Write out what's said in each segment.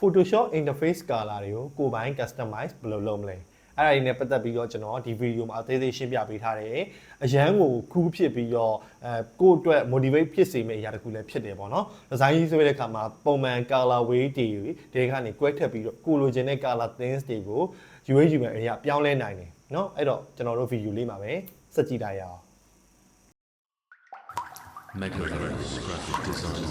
Photoshop interface color တွေကိုကိုယ်ပိုင် customize ဘယ်လိုလုပ်မလဲအဲ့ဒါတွေနဲ့ပတ်သက်ပြီးတော့ကျွန်တော်ဒီဗီဒီယိုမှာအသေးသေးရှင်းပြပေးထားတယ်အရန်ကိုကူးဖြစ်ပြီးတော့ကိုယ့်အတွက် motivate ဖြစ်စေမယ့်အရာတစ်ခုလည်းဖြစ်တယ်ပေါ့နော်ဒီဇိုင်းကြီးဆိုတဲ့အခါမှာပုံမှန် color way တွေကနေကွဲထက်ပြီးတော့ကိုလိုချင်တဲ့ color themes တွေကို UAU မှာအရာပြောင်းလဲနိုင်တယ်เนาะအဲ့တော့ကျွန်တော်တို့ဗီဒီယိုလေးမှာပဲစက်ကြည့်လိုက်ရအောင် Megaverse Graphic Design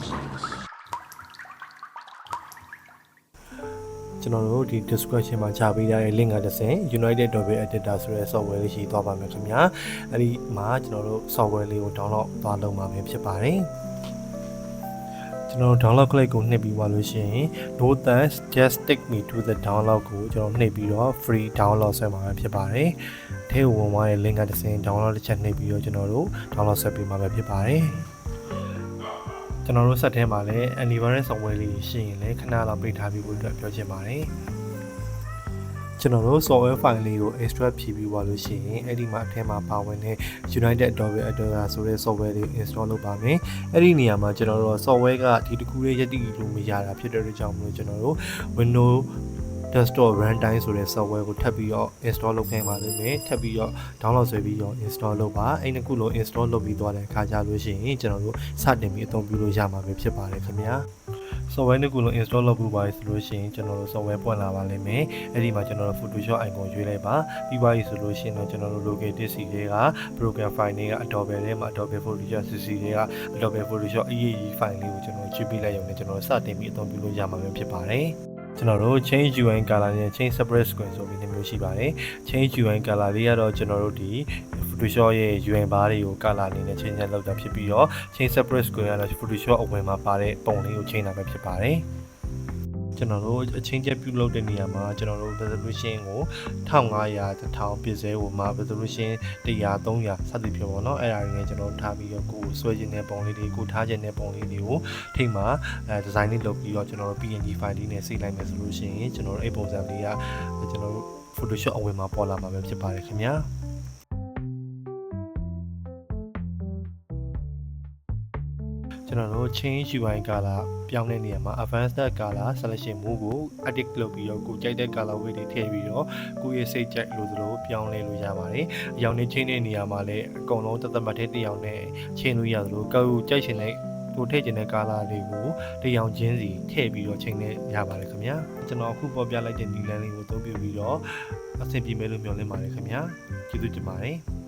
ကျွန်တော်တို့ဒီ description မှာကြားပေးထားတဲ့ link ကတစ်ဆင့် United Adobe Editor ဆိုတဲ့ software လေးရှိသွားပါမယ်ခင်ဗျာအဲ့ဒီမှာကျွန်တော်တို့ software လေးကို download သွားလုပ်မှာပဲဖြစ်ပါတယ်ကျွန်တော်တို့ download click ကိုနှိပ်ပြီးသွားလို့ရှိရင် no thanks just take me to the download ကိုကျွန်တော်နှိပ်ပြီးတော့ free download ဆွဲမှာပဲဖြစ်ပါတယ်ထဲကိုဝင်သွားတဲ့ link ကတစ်ဆင့် download တစ်ချက်နှိပ်ပြီးတော့ကျွန်တော်တို့ download ဆက်ပေးမှာပဲဖြစ်ပါတယ်ကျွန်တော်တို့ဆက်ထဲမှာလည်း antivirus software လေးရှိရင်လည်းခဏလောက်ပိတ်ထားပြီးဖို့အတွက်ပြောချင်ပါတယ်ကျွန်တော်တို့ software file လေးကို extract ဖြည့်ပြီးသွားလို့ရှိရင်အဲ့ဒီမှာအထဲမှာပါဝင်တဲ့ United Adobe Editor ဆိုတဲ့ software လေး install လုပ်ပါမယ်အဲ့ဒီနေရာမှာကျွန်တော်တို့ software ကဒီတစ်ခုလေးရည်တည်လို့မရတာဖြစ်တဲ့အတွက်ကြောင့်မလို့ကျွန်တော်တို့ Windows desktop runtime ဆိုတဲ့ software ကိုထပ်ပြီးတော့ install လုပ်ခိုင်းပါလိမ့်မယ်ထပ်ပြီးတော့ download ဆွဲပြီးတော့ install လုပ်ပါအဲ့ဒီခုလုံး install လုပ်ပြီးသွားတဲ့အခါကျလို့ရှိရင်ကျွန်တော်တို့စတင်ပြီးအသုံးပြုလို့ရမှာပဲဖြစ်ပါတယ်ခင်ဗျာ software တစ်ခုလုံး install လုပ်ပြီးပါပြီဆိုလို့ရှိရင်ကျွန်တော်တို့ software ပွင့်လာပါလိမ့်မယ်အဲ့ဒီမှာကျွန်တော်တို့ Photoshop icon ရွေးလိုက်ပါပြီးပါပြီဆိုလို့ရှိရင်တော့ကျွန်တော်တို့ located C တွေက program file တွေက Adobe ထဲမှာ Adobe Photoshop CC တွေက Adobe Photoshop EAE file လေးကိုကျွန်တော်ကြည့်ပြလိုက်ရုံနဲ့ကျွန်တော်စတင်ပြီးအသုံးပြုလို့ရမှာပဲဖြစ်ပါတယ်ကျွန်တော်တို့ change UI color နဲ့ change separate screen ဆိုပြီးမျိုးရှိပါတယ် change UI color လေးကတော့ကျွန်တော်တို့ဒီ Photoshop ရဲ့ UI bar တွေကို color အနေနဲ့ change လုပ်တာဖြစ်ပြီးတော့ change separate screen ကတော့ Photoshop အဝင်မှာပါတဲ့ပုံလေးကို change တာပဲဖြစ်ပါတယ်ကျွန်တော်တို့အချင်းချင်းပြုလုပ်တဲ့နေရာမှာကျွန်တော်တို့ resolution ကို1500 1000 pixel ကိုမှာ resolution 100 300 စသဖြင့်ပေါ့နော်အဲ့ဒါတွေနဲ့ကျွန်တော်ထားပြီးတော့ကိုဆွဲခြင်းတဲ့ပုံလေးတွေကိုထားခြင်းတဲ့ပုံလေးတွေကိုထိမှဒီဇိုင်းလေးလုပ်ပြီးတော့ကျွန်တော်တို့ PNG file လေးနဲ့စိတ်လိုက်မယ်ဆိုလို့ရှိရင်ကျွန်တော်တို့အဲ့ပုံစံလေးကကျွန်တော်တို့ Photoshop အဝင်မှာပေါ်လာမှာပဲဖြစ်ပါတယ်ခင်ဗျာကျွန်တော်တို့ change UI color ပြောင်းတဲ့နေရာမှာ advanced color selection mode ကို edit လုပ်ပြီးတော့ကိုကြိုက်တဲ့ color weight တွေထည့်ပြီးတော့ကိုယ့်ရဲ့စိတ်ကြိုက်လို့သလိုပြောင်းလဲလို့ရပါတယ်။အရောင်နဲ့ချင်းတဲ့နေရာမှာလည်းအကုန်လုံးသက်သက်မှတ်တဲ့တရောင်နဲ့ချင်းလို့ရသလိုကိုယ်ကြိုက်ချင်တဲ့ကိုထည့်ချင်တဲ့ color တွေကိုတရောင်ချင်းစီထည့်ပြီးတော့ချင်းနဲ့ရပါတယ်ခင်ဗျာ။ကျွန်တော်အခုပေါ်ပြလိုက်တဲ့ဒီလမ်းလေးကိုသုံးပြပြီးတော့အဆင်ပြေမယ်လို့မျှော်လင့်ပါတယ်ခင်ဗျာ။ကျေးဇူးတင်ပါတယ်။